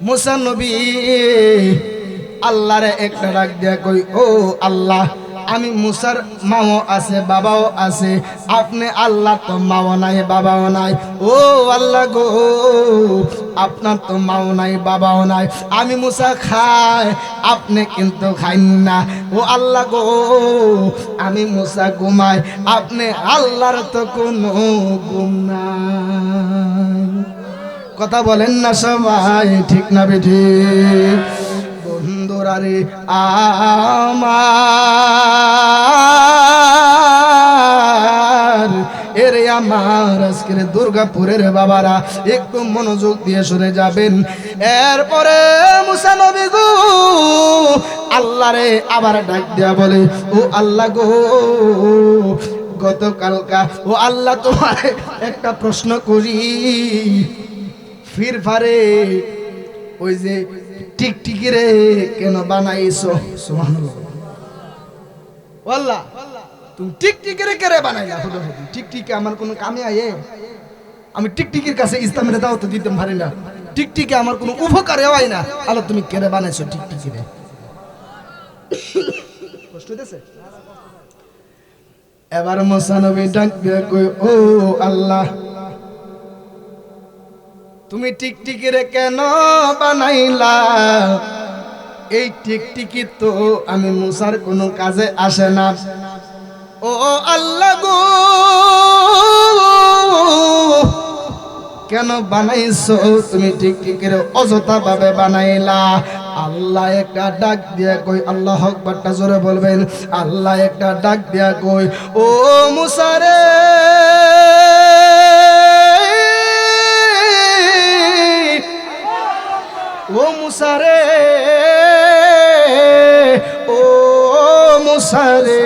মুসা নবী আল্লাহরে একটা ডাক দিয়া কই, ও আল্লাহ, আমি মুসার মাও আছে বাবাও আছে, আপনি আল্লাহ তো মাও নাই বাবাও নাই। ও আল্লাহ গো, আপনার তো মাও নাই বাবাও নাই, আমি মুসা খাই, আপনি কিন্তু খাইন না। ও আল্লাহ গো, আমি মুসা ঘুমাই, আপনি আল্লাহর তো কোনো ঘুম নাই। কথা বলেন না সবাই, ঠিক না বেঠিক? বন্ধুরা রে আমার, এরে আমার আজকের দুর্গাপুরের বাবারা একটু মনোযোগ দিয়ে শুনে যাবেন। এরপরে মুসা নবী গো আল্লাহরে আবার ডাক দিয়া বলে, ও আল্লাহ গো, গতকালকা ও আল্লাহ তোমার একটা প্রশ্ন করি, ফিরফারে ওই যে টিকটিকি রে কেন বানাইছো? সুবহানাল্লাহ। আল্লাহ তুমি টিকটিকি রে কেন বানাইলা? টিকটিকি আমার কোনো কামে আয়ে? আমি টিকটিকির কাছে ইসলামের দাওয়াত দিতে পারি না, টিকটিকি আমার কোনো উপকারে হয় না। আল্লাহ তুমি কেন বানাইছো টিকটিকি রে? কষ্ট হইতেছে? এবার মুসা নবী ডাক দিয়ে কই, ও আল্লাহ, তুমি টিকটিকি রে কেন বানাইলা? এই টিকটিকি তো আমি মুসার কোনো কাজে আসে না। ও আল্লাহ গো, কেন বানাইছো তুমি টিকটিকি রে? অযথা ভাবে বানাইলা। আল্লাহ একটা ডাক দিয়া কই, আল্লাহু আকবারটা জোরে বলবেন। আল্লাহ একটা ডাক দিয়া কই, ও মুসা রে, ও মুসা রে, ও মুসা রে,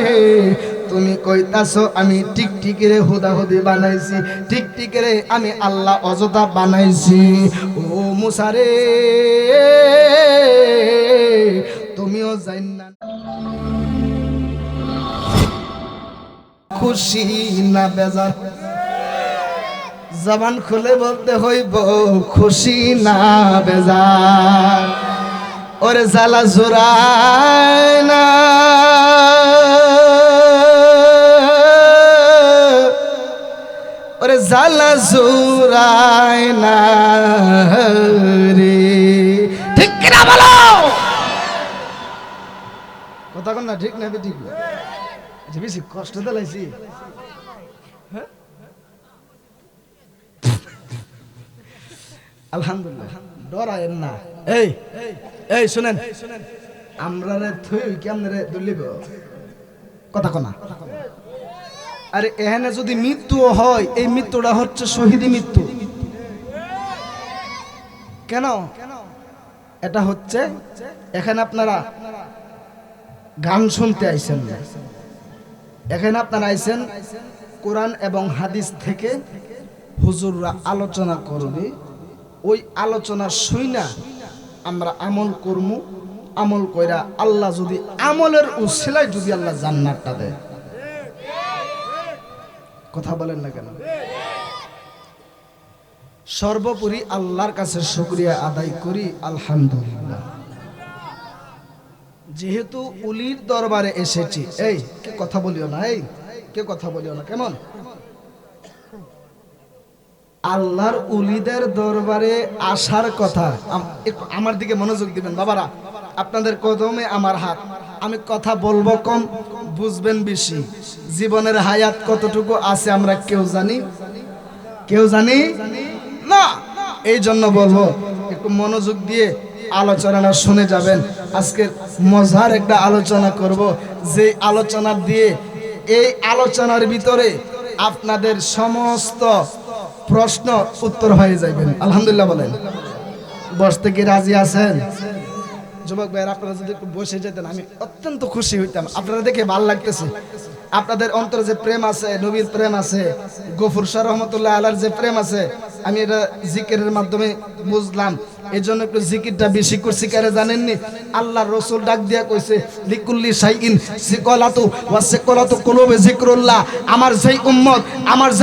তুমি কইতাছো আমি টিকটিকি রে হুদাহুদি বানাইছি, টিকটিকি রে আমি আল্লাহ অযথা বানাইছি। ও মুসা রে, তুমিও জান না খুশি না বেজার? জবান খুলে বলতে হইব খুশি না বেজার। ওরে জ্বালা জোড়ায় না, ওরে জ্বালা জোড়ায় না রে, ঠিক কিনা বলো? কথা কন না, ঠিক না ঠিক? বেশি কষ্ট দিলাইছি? আলহামদুলিল্লাহ, ডরায়েন না। এই এই শুনেন, আমরা রে থই কেমনে রে দলিব? কথা কনা। আরে এখানে যদি মৃত্যু হয়, এই মৃত্যুটা হচ্ছে শহীদি মৃত্যু। কেন? এটা হচ্ছে এখানে আপনারা গান শুনতে আইছেন না, এখানে আপনারা আইছেন কোরআন এবং হাদিস থেকে হুজুররা আলোচনা করবে, ওই আলোচনা শুইনা আমরা আমল করমু। আমল কইরা আল্লাহ যদি আমলের উসিলায় যদি আল্লাহ জান্নাতটা দেয়। কথা বলেন না কেন? সর্বোপরি আল্লাহর কাছে শুকরিয়া আদায় করি, আলহামদুলিল্লাহ, যেহেতু উলির দরবারে এসেছি। এই কে কথা বলিও না, এই কে কথা বলিও না, কেমন? আল্লাহর উলিদের দরবারে আসার কথা। আমার দিকে মনোযোগ দিবেন বাবারা, আপনাদের কদমে আমার হাত। আমি কথা বলবো কম, বুঝবেন বেশি। জীবনের হায়াত কতটুকু আছে আমরা কেউ জানি? কেউ জানি না। এই জন্য বলবো একটু মনোযোগ দিয়ে আলোচনা শুনে যাবেন। আজকে মজার একটা আলোচনা করব, যে আলোচনা দিয়ে এই আলোচনার ভিতরে আপনাদের সমস্ত প্রশ্ন উত্তর হয়ে যাবেন। আলহামদুলিল্লাহ বলেন। বসতে কি রাজি আছেন? যুবক ভাইয়ের আপনারা যদি একটু বসে যেতেন আমি অত্যন্ত খুশি হইতাম। আপনারা দেখে ভালো লাগতেছে, আপনাদের অন্তরে যে প্রেম আছে, নবীর প্রেম আছে, গফুর শাহ রহমতুল্লাহ আলার যে প্রেম আছে, আমি এটা জিকিরের মাধ্যমে বুঝলাম। এই জন্য একটু জিকিরটা বেশি করছি কারে জানেননি? আল্লাহর রাসূল ডাক দিয়া কইছে লিকুল্লি শাইইন সিকালাতু ওয়া সিকালাতু কুলুবি যিকরুল্লাহ। আমার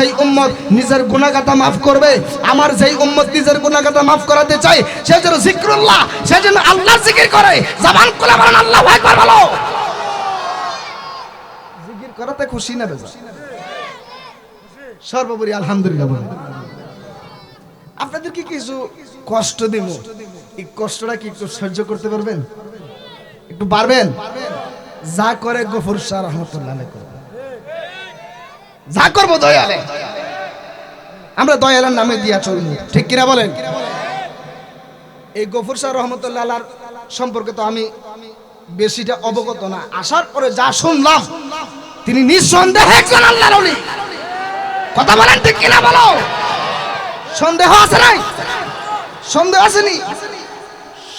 যেই উম্মত নিজের গুনাহগাতা maaf করবে, আমার যেই উম্মত নিজের গুনাহগাতা maaf করাতে চায়, সে যেন যিকরুল্লাহ, সে যেন আল্লাহর জিকির করে। জবান খুলে বলেন আল্লাহু আকবার বলো। জিকির করাতে খুশি না বেজা? সর্বোপরি আলহামদুলিল্লাহ বলেন। আপনাদের কি কিছু কষ্ট দিব, এই কষ্টটা কি একটু সহ্য করতে পারবেন? একটু পারবেন? যা করে গফুর শাহ রহমাতুল্লাহ আলাইহি করে, যা করবো দয়ালে, আমরা দয়ালের নামে দিয়া চলবো, ঠিক কিনা বলেন? এই গফুর শাহ রহমাতুল্লাহ আলাইহি সম্পর্কে তো আমি বেশিটা অবগত না, আসার পরে যা শুনলাম তিনি নিঃসন্দেহে একজন আল্লাহর ওলি। কথা বলেন ঠিক কিনা বলো? সন্দেহ আছে নাই? সন্দেহ আসেনি?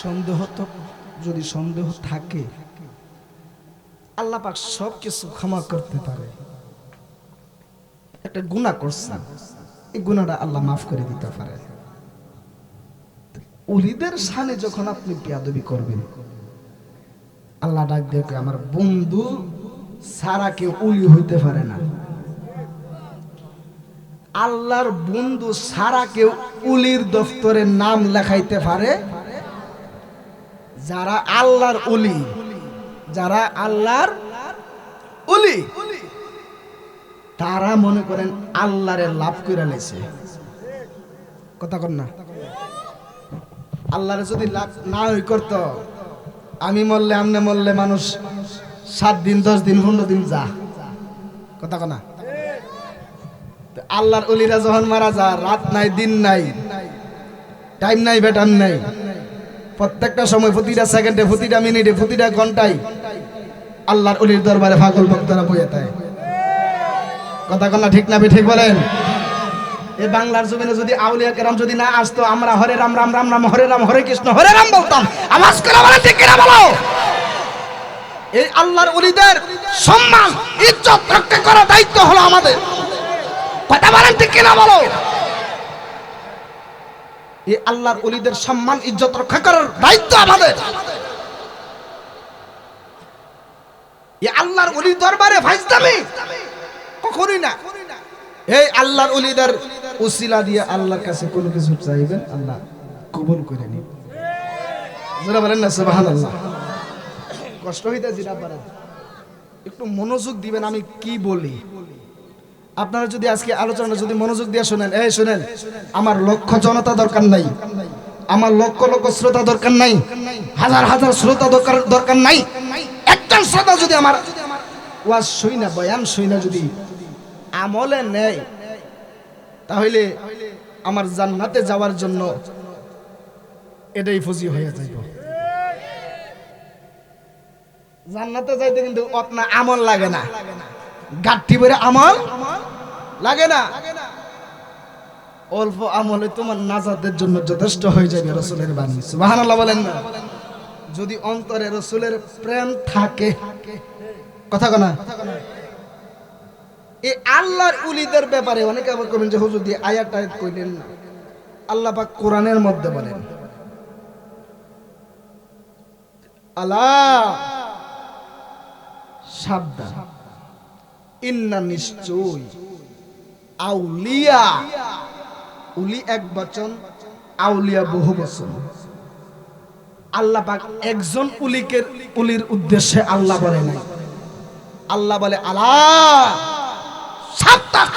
সন্দেহ তো, যদি সন্দেহ থাকে আল্লাহ পাক সব কিছু ক্ষমা করতে পারে। একটা গুনাহ করছেন, এই গুনাহটা আল্লাহ মাফ করে দিতে পারে। ওলিদের শানে যখন আপনি বেয়াদবি করবেন, আল্লাহ ডাক দিয়ে আমার বন্ধু ছাড়া কেউ ওলি হইতে পারে না। আল্লাহর বন্ধু ছাড়া কেউ ওলির দফতরে নাম লেখাইতে পারে? যারা আল্লাহর ওলি, যারা আল্লাহর ওলি, তারা মনে করেন আল্লাহরে লাভ করে লাইছে। কথা কন না? আল্লাহরে যদি লাভ না হই করত, আমি মরলে আমনে মরলে মানুষ 7 দিন 10 দিন 15 দিন যা। কথা কন না? আল্লাহর ওলিরা যখন মারা যায়, রাত নাই দিন নাই, টাইম নাই বেটাম নাই, প্রত্যেকটা সময়, প্রতিটা সেকেন্ডে, প্রতিটা মিনিটে, প্রতিটা ঘন্টায় আল্লাহর ওলির দরবারে পাগল ভক্তরা বইয়ে থাকে। কথা কন না? ঠিক না ঠিক বলেন? এই বাংলার জমিনে যদি আউলিয়া কেরাম যদি না আসতো, আমরা হরে রাম রাম রাম রাম হরে রাম হরে কৃষ্ণ হরে রাম বলতাম। আওয়াজ করে বলেন ঠিক কিনা বলো? এই আল্লাহর ওলিদের সম্মান ইজ্জত রক্ষা করার দায়িত্ব হলো আমাদের। কথা বলেন ঠিক কিনা বলো? এই আল্লাহর ওলিদের সম্মান ইজ্জত রক্ষা করার দায়িত্ব আমাদের। এই আল্লাহর ওলির দরবারে ফাইজলামি কখনোই না। এই আল্লাহর ওলিদের উসিলা দিয়ে আল্লাহর কাছে কোনো কিছু চাইবেন, আল্লাহ কবুল করে নিন। যারা বলেন না সুবহানাল্লাহ। কষ্ট হইতাছে না? আপনারা একটু মনোযোগ দিবেন আমি কি বলি। আপনারা যদি আজকে আলোচনা যদি মনোযোগ দিয়ে শুনেন, এই শুনেন, আমার লক্ষ জনতা দরকার নাই, আমার লক্ষ লক্ষ শ্রোতা দরকার নাই, হাজার হাজার শ্রোতা দরকার নাই। একজন শ্রোতা যদি আমার ওয়াজ শুই না, বয়ান শুই না, যদি আমলে নেয়, তাহলে আমার জান্নাতে যাওয়ার জন্য এটাই ফজি হয়ে যাইব। জান্নাতে যাইতে কিন্তু আপনার আমল লাগে না, গাঠি ভরে আমল লাগে না। অল্প আমলে তোমার নাজাতের জন্য যথেষ্ট হয়ে যাবে। রাসূলের বাণী, সুবহানাল্লাহ বলেন না? যদি অন্তরে রাসূলের প্রেম থাকে। কথা কনা? এই আল্লাহর ওলিদের ব্যাপারে অনেকে আবার কমেন যে হুজুর দিয়ে আয়াত কইলেন না। আল্লাহ পাক কোরআনের মধ্যে বলেন, আলা সাবধান, ইন্না নিশ্চয় আউলিয়া, উলি এক বচন, আউলিয়া বহু বচন। আল্লাহ পাক একজন উলির উদ্দেশ্যে আল্লাহ বলে নাই। আল্লাহ বলে আলা সাবধান,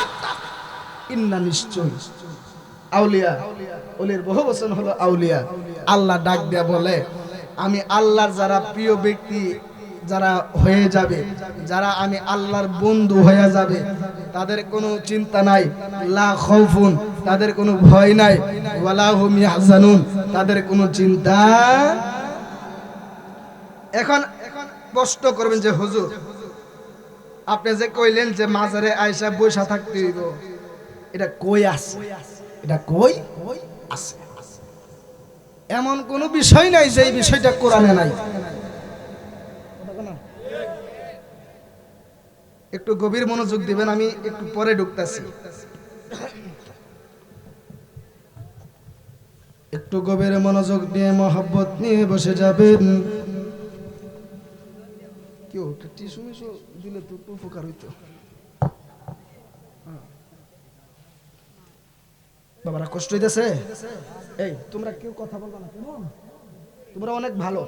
ইন্না নিশ্চয় আউলিয়া, উলির বহু বচন হলো আউলিয়া। আল্লাহ ডাক দেয়া বলে, আমি আল্লাহর যারা প্রিয় ব্যক্তি যারা হয়ে যাবে, যারা আমি আল্লাহর বন্ধু হয়ে যাবে, তাদের কোনো চিন্তা নাই, লা খাউফুন, তাদের কোনো ভয় নাই, ওয়ালা হুম ইয়াহজানুন, তাদের কোনো চিন্তা। এখন প্রশ্ন করবেন যে হুজুর আপনি যে কইলেন যে মাজারে আয়েশা বসা থাকতে হইব, এটা কই আছে? এটা কই আছে? এমন কোনো বিষয় নাই যে এই বিষয়টা কোরআনে নাই। একটু গভীর মনোযোগ দিবেন, আমি একটু পরে ঢুকতেছি। একটু গভীর মনোযোগ দিয়ে মহব্বত নিয়ে বসে যাবেন। কেউ টিস্যু মিশু দিলে তো একটু উপকার হইতো। বাবারা কষ্ট হইতেছে? এই তোমরা কেউ কথা বলবা না কেন? তোমরা অনেক ভালো।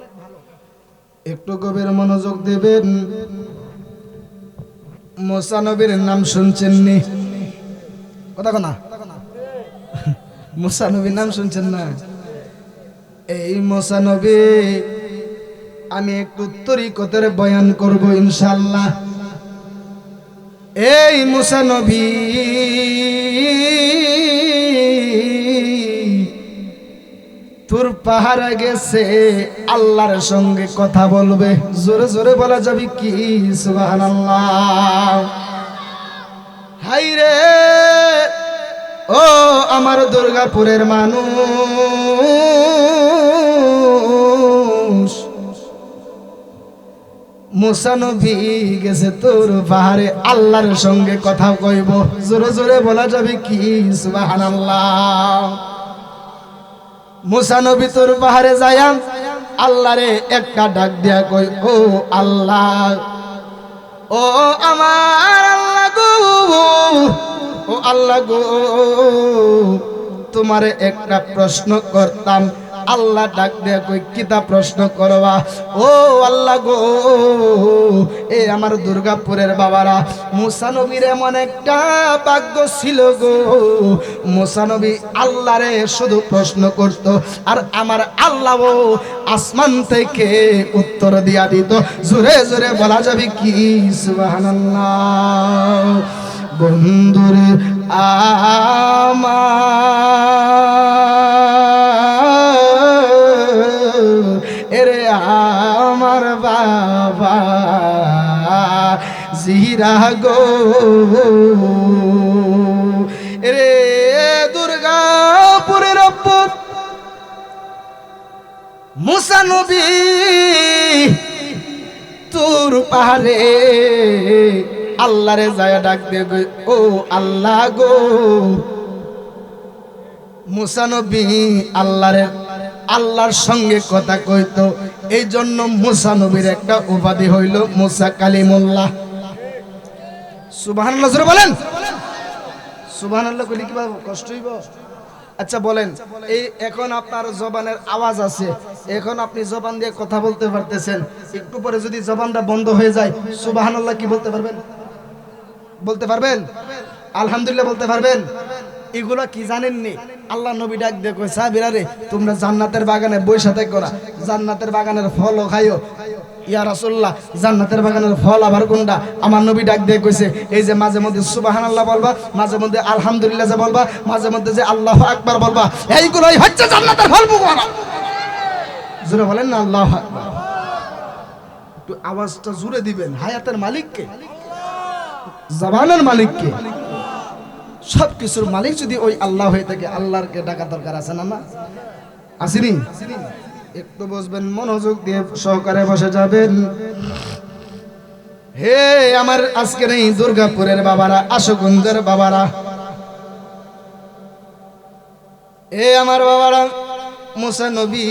একটু গভীর মনোযোগ দেবেন। মুসা নবীর নাম শুনছেন নি? কথা কনা মুসা নবীর নাম শুনছেন না? এই মুসা নবী আমি একটু তরিকতের বয়ান করব ইনশাআল্লাহ। এই মুসা নবী তোর পাহাড়ে গেছে আল্লাহর সঙ্গে কথা বলবে। জোরে জোরে বলা যাবে কি সুবহানাল্লাহ। হাই রে ও আমার দুর্গাপুরের মানুষ, মুসা নবী গেছে তোর পাহাড়ে আল্লাহর সঙ্গে কথা কইব। জোরে জোরে বলা যাবে কি সুবহানাল্লাহ। মুসা নবী তোর পাহাড়ে যায়া আল্লাহরে একটা ডাক দিয়া কই, ও আল্লাহ, ও আমার আল্লাহ গো, ও আল্লাহ গো, তোমারে একটা প্রশ্ন করতাম। আল্লাহ ডাক দিয়া কই, কিতা প্রশ্ন করবা? ও আল্লাহ গো, এ আমার দুর্গাপুরের বাবারা, মুসা নবীর এমন একটা ভাগ্য ছিল গো, মুসা নবী আল্লাহরে শুধু প্রশ্ন করত আর আমার আল্লাহ আসমান থেকে উত্তর দিয়া দিত। জোরে জোরে বলা যাবে কি সুবহানাল্লাহ। বন্ধুরে এরে আমার বাবা জিরা গো, রে দুর্গাপুরের মুসা নবী তোর পাহাড়ে আল্লাহরে যায় ডাক দে গো, ও আল্লাহ গো। মুসা নবী আল্লাহর সঙ্গে কথা কইতো, এই জন্য মুসা নবীর একটা উপাধি হইল মুসা কালিমুল্লাহ। সুবহানাল্লাহ জোরে বলেন। সুবহানাল্লাহ কইলে কি কষ্ট হইব? আচ্ছা বলেন, এই এখন আপনার জবানের আওয়াজ আছে, এখন আপনি জবান দিয়ে কথা বলতে পারতেছেন, একটু পরে যদি জবানটা বন্ধ হয়ে যায় সুবহানাল্লাহ কি বলতে পারবেন? বলতে পারবেন? আলহামদুলিল্লাহ বলতে পারবেন? এগুলা কি জানেননি? আল্লাহ নবী ডাক দিয়ে কই, সাহাবীরা রে তোমরা জান্নাতের বাগানে বইসা থাকো না, জান্নাতের বাগানের ফলও খাইও। ইয়া রাসূলুল্লাহ, জান্নাতের বাগানের ফল আবার কোনটা? আমার নবী ডাক দিয়ে কইছে, এই যে মাঝে মধ্যে সুবহানাল্লাহ বলবা, মাঝে মধ্যে আলহামদুলিল্লাহ যে বলবা, মাঝে মধ্যে যে আল্লাহু আকবার বলবা, এইগুলাই হচ্ছে জান্নাতের ফল। বুঝানো জোরে বলেন না আল্লাহু আকবার। একটু আওয়াজটা জোরে দিবেন। হায়াতের মালিক কে? জবানের মালিক কে? সব কিছুর মালিক যদি ওই আল্লাহ হয়ে থাকে, আল্লাহরকে ডাকা দরকার আছে না? না আসেনি? একটু বসবেন, মনোযোগ দিয়ে সহকারে বসে যাবেন। হে আমার আজকের এই দুর্গাপুরের বাবারা, আশুগঞ্জের বাবারা, এ আমার বাবারা, মুসা নবী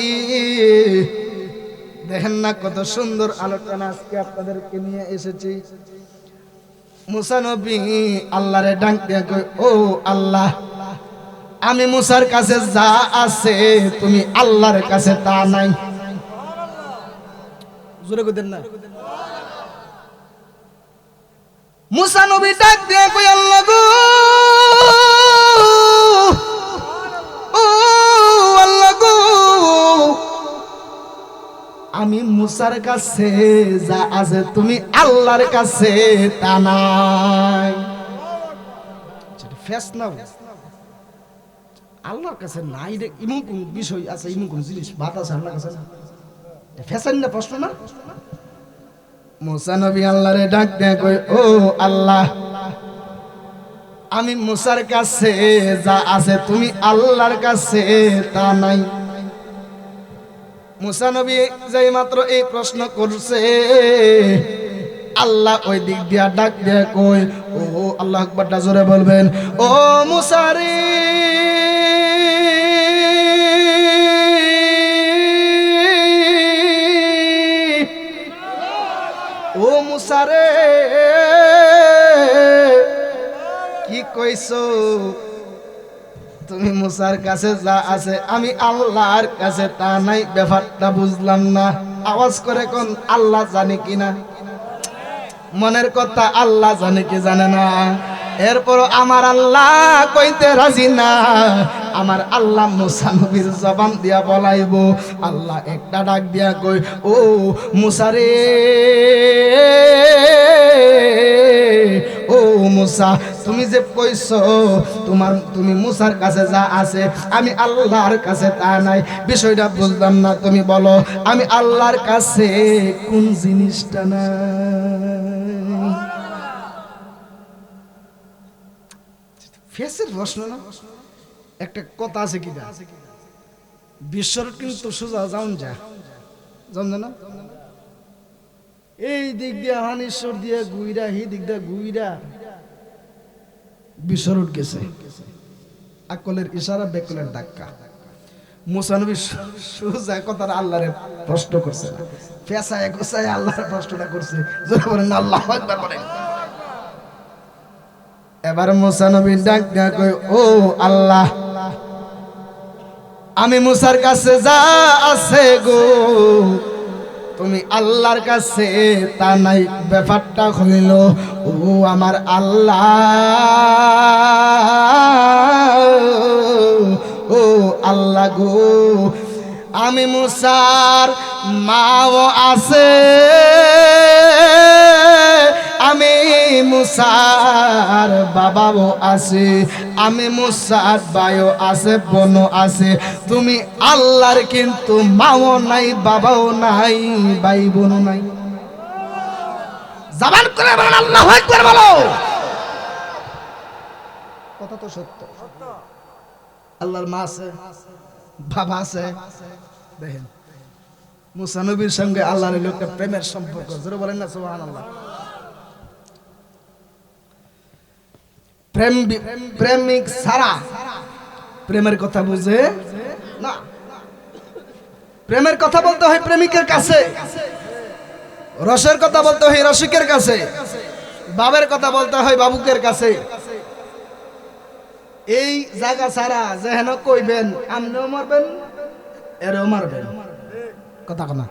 দেখেন না কত সুন্দর আলোচনা আজকে আপনাদেরকে নিয়ে এসেছি। মুসা নবী আল্লাহরে ডাক দিয়ে কই, ও আল্লাহ, আমি মুসার কাছে যা আছে তুমি আল্লাহর কাছে তা নাই। জোরে কইতেন না? মুসা নবী ডাক দিয়ে কই, আল্লাহ গো, ও আল্লাহ গো, আমি মুসার কাছে যা আছে তুমি আল্লাহর কাছে তা নাই। ফেস নাও আল্লাহর কাছে নাই রে, এমন কোন বিষয় আছে, এমন কোন জিনিস বাদ আছে আল্লাহর কাছে? ফেসান না প্রশ্ন না? মুসা নবী আল্লাহরে ডাক দেয় কই, ও আল্লাহ, আমি মুসার কাছে যা আছে তুমি আল্লাহর কাছে তা নাই। মুসা নবী যেই মাত্র এই প্রশ্ন করছে, আল্লাহ ওই দিক দিয়া ডাক দিয়ে কই, ও আল্লাহ আকবারটা জোরে বলবেন, ও মুসা রে, মুসা রে কি কইছো তুমি মুসার কাছে যা আছে আমি আল্লাহর কাছে তা নাই ব্যাপারটা বুঝলাম না আওয়াজ করে কোন আল্লাহ জানে কিনা মনের কথা আল্লাহ জানে কি জানে না এরপর আমার আল্লাহ কইতে রাজি না আমার আল্লাহ মুসা নবীর জবান দিয়া বলাইবো আল্লাহ একটা ডাক দিয়া কই ও মুসা রে ও মুসা তুমি যে কইছো তুমি মুসার কাছে যা আছে আমি আল্লাহর কাছে তা নাই বিষয়টা বুঝলাম না তুমি বলো আমি আল্লাহর কাছে কোন জিনিসটা নাই ফেসের প্রশ্ন না একটা কথা আছে কি না বিশ্বর কিন্তু সোজা যাও না এই দিক দিয়ে হানিশ্বর দিয়ে গুইরা হি দিক দিয়ে গুইরা বিশ্বরুট গেছে আকলের ইশারা বেকলের ধাক্কা মুসা নবী সোজা কথাটা আল্লাহরে প্রশ্ন করছে ফেসায় গোসায় আল্লাহর প্রশ্নটা করছে জোরে বলেন আল্লাহু আকবার বলেন এবার মুসা নবী ডাক দিয়া কই ও আল্লাহ আমি মুসার কাছে যা আছে গো তুমি আল্লাহর কাছে তা নাই ব্যাপারটা হইল ও আমার আল্লাহ ও আল্লাহ গো আমি মুসার মাও আছে আমি মুসার বাবাও আছে আমি মুসার ভাইও আছে বোনও আছে তুমি আল্লাহর কিন্তু মাও নাই বাবাও নাই ভাই বোনও নাই জবান করে বলেন আল্লাহু আকবার বলো কথা তো সত্য আল্লাহর মা আছে বাবা আছে দেখেন মুসা নবীর সঙ্গে আল্লাহর লোকটা প্রেমের সম্পর্ক জোরে বলেন না সুবহানাল্লাহ প্রেমিক সারা প্রেমের কথা বুঝে না প্রেমের কথা বলতে হয় প্রেমিকের কাছে রসের কথা বলতে হয় রসিকের কাছে বাবের কথা বলতে হয় বাবুকের কাছে এই জায়গা সারা যেন কইবেন আপনিও মারবেন এরও মারবেন কথা না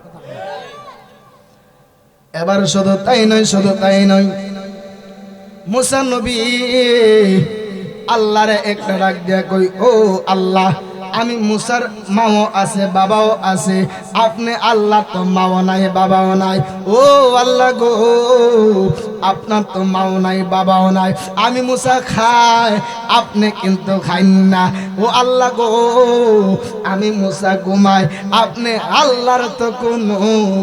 এবার শুধু তাই নয় মুসা নবী আল্লাহরে একটা ডাক দিয়া কই ও আল্লাহ আমি মুসার মাও আছে বাবাও আছে আপনি আল্লাহ তো মাও নাই বাবাও নাই ও আল্লাহ গো আপনার তো মাও নাই বাবাও নাই আমি মুসা খাই আপনি কিন্তু খাইন না ও আল্লাহ গো আমি মুসা ঘুমাই আপনি আল্লাহর তো কোনো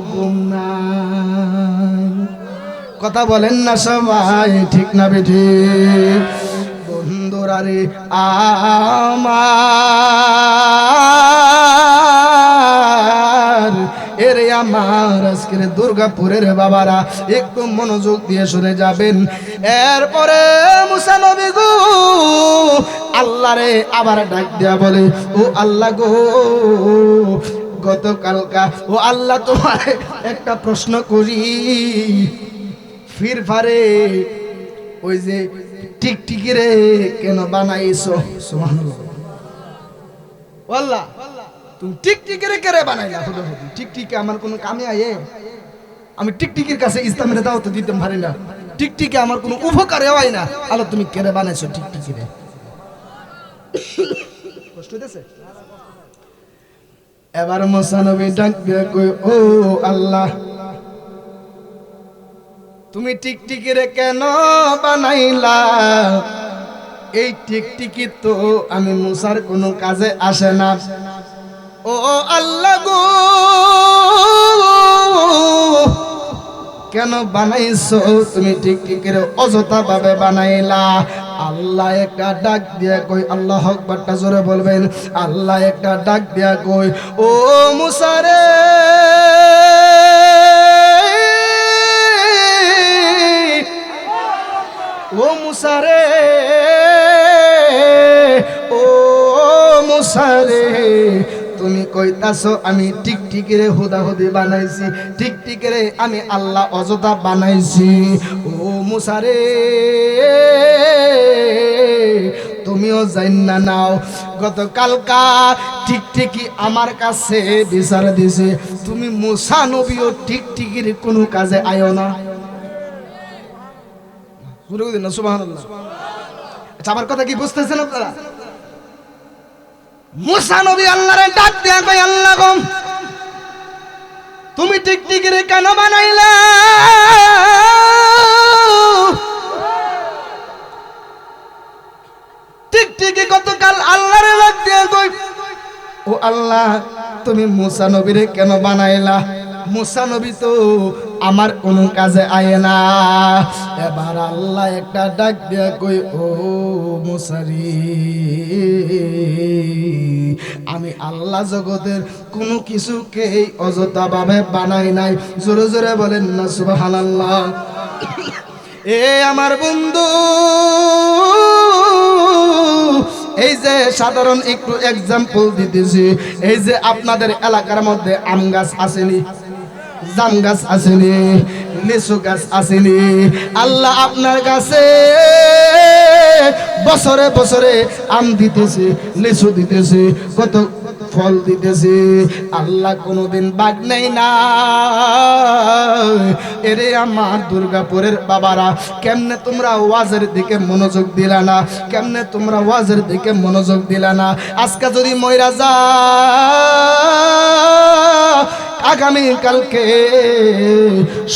ঘুম নাই কথা বলেন না সবাই ঠিক না বেঠিক বন্ধুরা রে আমার এরে আমার আজকের দুর্গাপুরের বাবারা একটু মনোযোগ দিয়ে শুনে যাবেন এরপরে মুসা নবী গো আল্লাহরে আবার ডাক দিয়া বলে ও আল্লাহ গো গতকালকা ও আল্লাহ তোমার একটা প্রশ্ন করি ফিরফারে ওই যে টিকটিকি রে কেন বানাইছো সুবহানাল্লাহ আল্লাহ তুমি টিকটিকি রে কেন বানাইলা টিকটিকি আমার কোনো কামে আয়ে আমি টিকটিকির কাছে ইসলামের দাওয়াত দিতে পারি না টিকটিকি আমার কোনো উপকারে হয় না আল্লাহ তুমি কেন বানাইছো টিকটিকি রে কষ্ট হইতেছে এবার মুসা নবী ডাক দিয়ে কই ও আল্লাহ তুমি টিকটিকি রে কেন বানাইলা এই টিকটিকি তো আমি মুসার কোনো কাজে আসে না ও আল্লাহ গো কেন বানাইছো তুমি টিকটিকি রে অযথা ভাবে বানাইলা আল্লাহ একটা ডাক দিয়া কই আল্লাহু আকবারটা জোরে বলবেন আল্লাহ একটা ডাক দিয়া কই ও মুসা রে ও মুসা রে ও মুসা রে তুমি কইতাছো আমি টিকটিকিরে হুদাহুদি বানাইছি, টিকটিকিরে আমি আল্লাহ অযথা বানাইছি। ও মুসা রে, তুমিও জান্না নাও, গতকালকা টিকটিকি আমার কাছে বিচার দিছে, তুমি মুসা নবীও টিকটিকির কোনো কাজে আয়ো না। সুবহানাল্লাহ। আচ্ছা, আমার কথা কি বুঝতেছেন আপনারা? মুসা নবী আল্লাহরে ডাক দিয়া কই, আল্লাহ গো তুমি টিকটিকিরে কেন বানাইলা? টিকটিকি গতকাল আল্লাহরে ডাক দিয়া কই, ও আল্লাহ তুমি মুসা নবীরে কেন বানাইলা? মুসা নবী তো আমার কোনো কাজে আয় না। এবার আল্লাহ একটা ডাক দিয়া কই, ও মুসারি, আমি আল্লাহ জগতের কোনো কিছুকে অযথা ভাবে বানাই নাই। জোরে জোরে বলেন না সুবহানাল্লাহ। এ আমার বন্ধু, এই যে সাধারণ একটু এক্সাম্পল দিতেছি, এই যে আপনাদের এলাকার মধ্যে আম গাছ আসেনি, জাম গাছ আসেনি, লিচু গাছ আসেনি, আল্লাহ আপনার কাছে বছরে বছরে আম দিতেছে, লিচু দিতেছে, কত ফল দিতেছে, আল্লাহ কোনোদিন বাগ নেই না। এরে আমার দুর্গাপুরের বাবারা, কেমনে তোমরা ওয়াজের দিকে মনোযোগ দিলা না? কেমনে তোমরা ওয়াজের দিকে মনোযোগ দিলা না? আজকে যদি মইরা যা, আগামী কালকে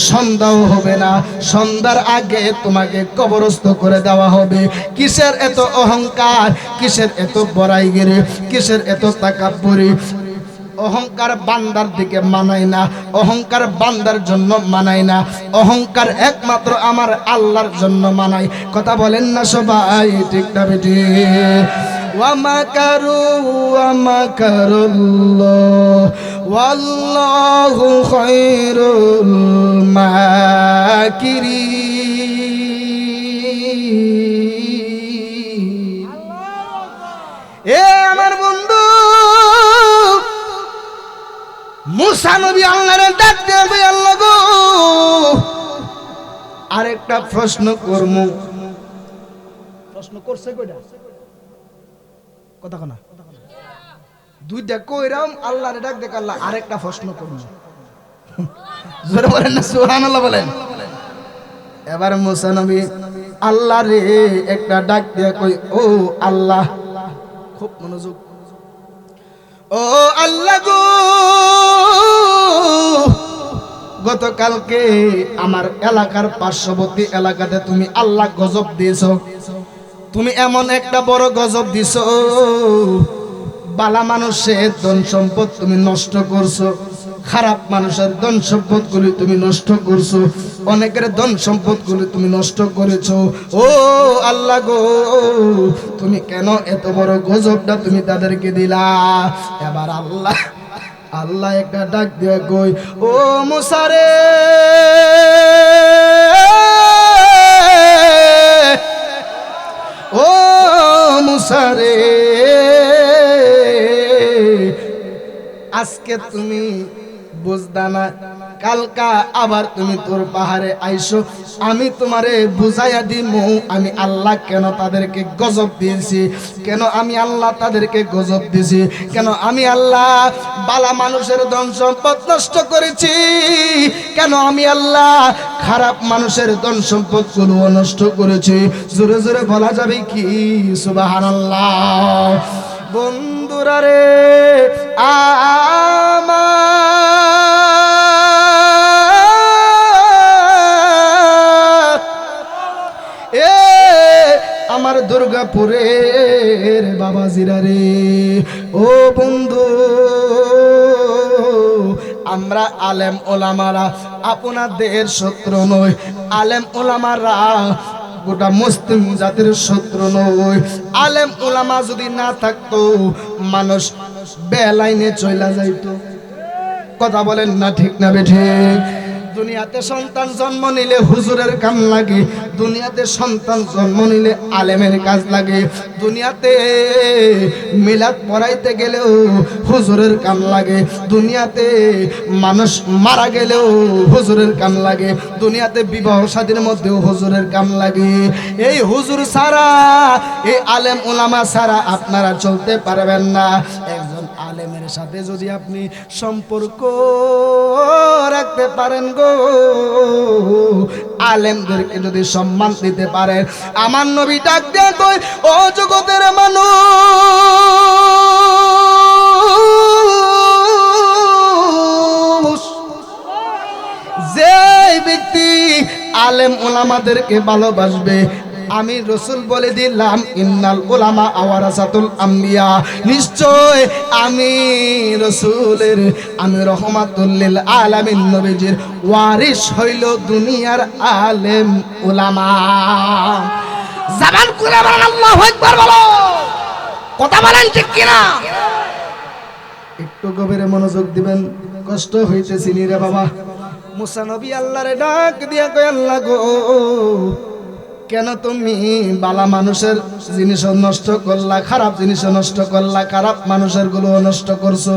সন্ধ্যাও হবে না, সন্ধ্যার আগে তোমাকে কবরস্থ করে দেওয়া হবে। কিসের এত অহংকার, কিসের এত বড়াইগিরি, কিসের এত তাকাব্বুরি? অহংকার বান্দার দিকে মানায় না, অহংকার বান্দার জন্য মানায় না, অহংকার একমাত্র আমার আল্লাহর জন্য মানায়। কথা বলেন না সবাই, ঠিক না বেটি? ওয়ামাকারু ওয়ামাকারুল্লাহ ওয়াল্লাহু খায়রুল মাকিরিন। এ আমার বন্ধু, মুসা নবী আল্লাহরে ডাক দিয়ে কই, আল্লাহ গো আরেকটা প্রশ্ন করব। প্রশ্ন করছে কয়টা? কথা কনা দুইটা কইরাম, আল্লাহরে ডাক দেখ, আল্লাহ আরেকটা প্রশ্ন করব। জোরে বলেন না সুবহানাল্লাহ বলেন। এবার মুসা নবী আল্লাহরে একটা ডাক দিয়ে কই, ও আল্লাহ, খুব মনোযোগ, ও আল্লাহ গো গতকালকে আমার এলাকার পার্শ্ববর্তী এলাকাতে তুমি আল্লাহ গজব দিয়েছো, তুমি এমন একটা বড় গজব দিছো, বালা মানুষের ধন সম্পদ তুমি নষ্ট করছো, খারাপ মানুষের ধন সম্পদ গুলি তুমি নষ্ট করছো, অনেকের ধন সম্পদ গুলি তুমি নষ্ট করেছো। ও আল্লাহ গো তুমি কেন এত বড় গজবটা তুমি তাদেরকে দিলা? এবার আল্লাহ আল্লাহ একটা ডাক দিয়ে কই, ও মুসা রে, ও মুসা রে, আজকে তুমি বুঝদা না, কালকা আবার তুমি তোর পাহাড়ে আইসো, আমি তোমারে বুঝাইয়া দিমু আমি আল্লাহ কেন তাদেরকে গজব দিয়েছি, কেন আমি আল্লাহ তাদেরকে গজব দিয়েছি, কেন আমি আল্লাহ বালা মানুষের ধন সম্পদ নষ্ট করেছি, কেন আমি আল্লাহ খারাপ মানুষের ধন সম্পদ গুলো নষ্ট করেছি। জোরে জোরে বলা যাবে কি সুবহানাল্লাহ? বন্ধুরা রে, আমার দুর্গাপুরের বাবাজিরা রে, ও বন্ধু, আমরা আলেম ওলামারা আপনাদের শত্রু নই, আলেম ওলামারা গোটা মুসলিম জাতির শত্রু নয়। আলেম ওলামা যদি না থাকতো মানুষ বেলাইনে চইলা যাইতো। কথা বলেন না ঠিক না বেঠিক? দুনিয়াতে সন্তান জন্ম নিলে হুজুরের কাম লাগে, দুনিয়াতে সন্তান জন্ম নিলে আলেমের কাজ লাগে, দুনিয়াতে মিলাদ পড়াইতে গেলেও হুজুরের কাম লাগে, দুনিয়াতে মানুষ মারা গেলেও হুজুরের কাম লাগে, দুনিয়াতে বিবাহ শাদীর মধ্যেও হুজুরের কাম লাগে। এই হুজুর ছাড়া, এই আলেম ওলামা ছাড়া আপনারা চলতে পারবেন না। একজন আলেমের সাথে যদি আপনি সম্পর্ক রাখতে পারেন গো, আলেমদেরকে যদি সম্মান দিতে পারেন, আমার নবী ডাক দেন কই, ও জগতের মানুষ, যে ব্যক্তি আলেম ওলামাদেরকে ভালোবাসবে, আমি রসুল বলে দিলাম ইন্নাল উলামা আওয়ারাসাতুল আম্বিয়া, নিশ্চয় আমি রসুলের, আমি রহমাতুল লিল আলামিন নবীজির ওয়ারিস হইল দুনিয়ার আলেম উলামা। জবান খুলে বলেন আল্লাহু আকবার, বলো কথা বলেন ঠিক কিনা? একটু গভীরে মনোযোগ দিবেন, কষ্ট হইতেছি নি রে বাবা। মুসা নবী আল্লাহরে ডাক দিয়া কয়, আল্লাহ গো, কেন তুমি বালা মানুষের জিনিস নষ্ট করলা, খারাপ জিনিস নষ্ট করলা, খারাপ মানুষের গুলো নষ্ট করছো?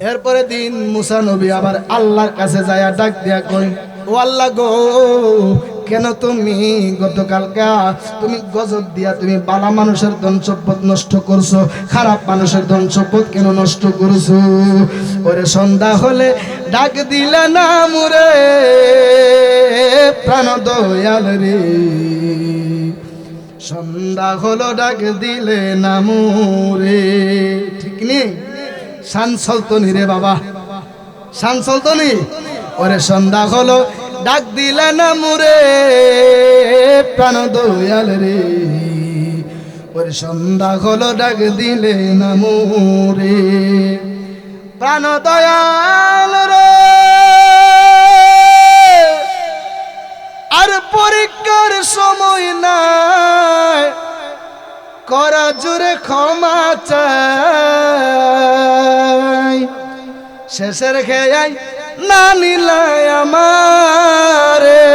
এরপরে দিন মুসা নবী আবার আল্লাহর কাছে যায় ডাক দিয়া কই, ও আল্লাহ গো, কেন তুমি গতকালকে তুমি গজব দিয়া তুমি বালা মানুষের ধন সম্পদ নষ্ট করছো, খারাপ মানুষের ধন সম্পদ কেন নষ্ট করছো? ওরে সন্ধ্যা হলে ডাক দিলে না মুরে প্রাণ দয়াল রে, সন্ধ্যা হলো ডাক দিলে না মুরে। ঠিক নেই? শান সলতনি রে বাবা, শান সলতনি। ওরে সন্ধ্যা হলো ডাক দিলে না মুরে প্রাণ দয়াল রে, ওরে সন্ধ্যা হলো ডাক দিলে না মুরে প্রাণ দয়াল রে। আর পরীক্ষার সময় নাই, করা জোরে ক্ষমা চাই, শেষের খেয়াই না নিলাই আমারে,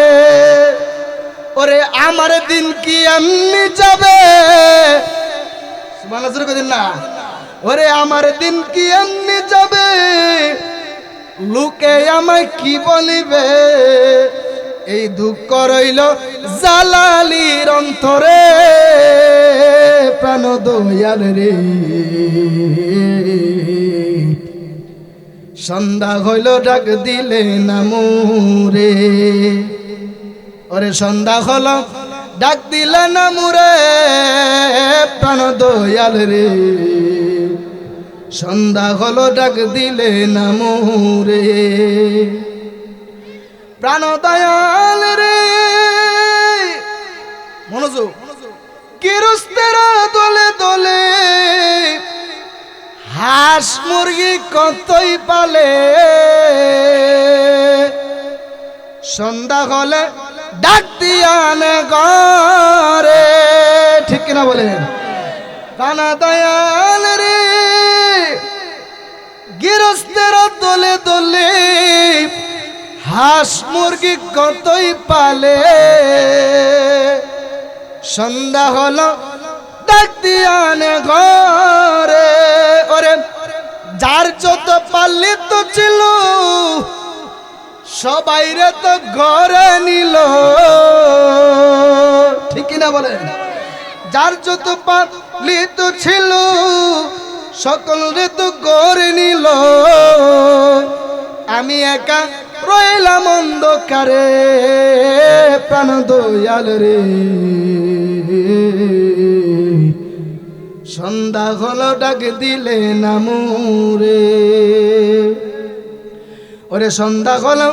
ওরে আমার দিন কি এমনি যাবে, সুবহানাল্লাহ জোরে কইলেন না, ওরে আমার দিন কি এমনি যাবে, লোকে আমায় কি বলিবে, এই দুঃখ রইল জালালির অন্তরে প্রাণ দয়াল রে। সন্ধ্যা হইল ডাক দিলে না মুরে, ওরে সন্ধ্যা হলো ডাক দিলে না মুরে প্রাণ দয়াল রে, সন্ধ্যা হলো ডাক দিলে না মুরে প্রাণ দয়াল রে। মনোযোগ, গৃহস্থেরা দলে দলে হাঁস মুরগি কতই পালে, সন্ধ্যা হলে ডাক দিয়ানে ঘরে। ঠিক কিনা বলেন? প্রাণ দয়াল রে, গৃহস্থেরা দলে দলে হাঁস মুরগি কতই পালে, সন্ধ্যা হলো ডাক দিয়ানে ঘরে। ওরে যার যত পাল্লি তো ছিল, সবাইরে তো ঘরে নিল। ঠিক কিনা বলেন? যার যত পাল্লি তো ছিল, সকলরে তো ঘরে নিল, আমি একা রইলাম অন্ধকারে প্রাণ দয়াল রে। সন্ধ্যা হলো ডাক দিলে না মুরে, ওরে সন্ধ্যা হলো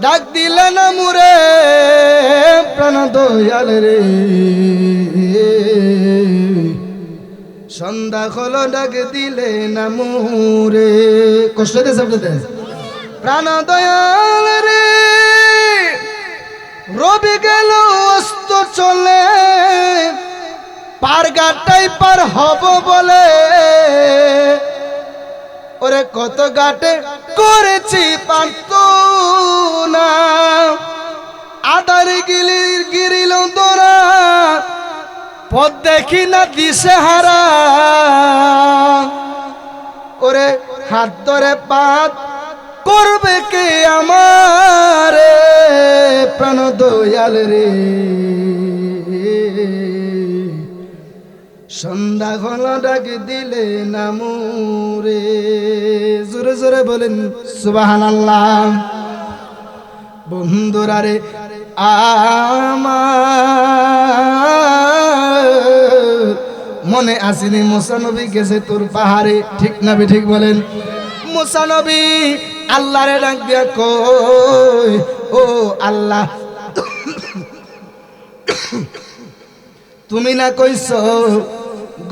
ডাক দিলে না মুরে প্রাণ দয়াল রে, সন্ধ্যা হলো ডাক দিলে না মুরে। কষ্ট দিয়েছে আপনাদের? প্রাণ দয়াল রে, রবি গেল অস্ত চলে, পার ঘাটাই পার হব বলে, ওরে কত ঘাটে করেছি পারতো গিরিল তোরা পথ দেখি না দিশে হারা ওরে হাত ধরে পাত করবে কে আমারে প্রাণ দয়াল রে সন্ধ্যা ঘন ডাক দিলে নামুরে জোরে জোরে বলেন সুবহানাল্লাহ। বন্ধুরা রে আমার মনে আসেনি মুসা নবী গেছে তোর পাহাড়ে, ঠিক না ঠিক বলেন? মুসা নবী আল্লাহরে ডাক দিয়া কই ও আল্লাহ তুমি না কইছো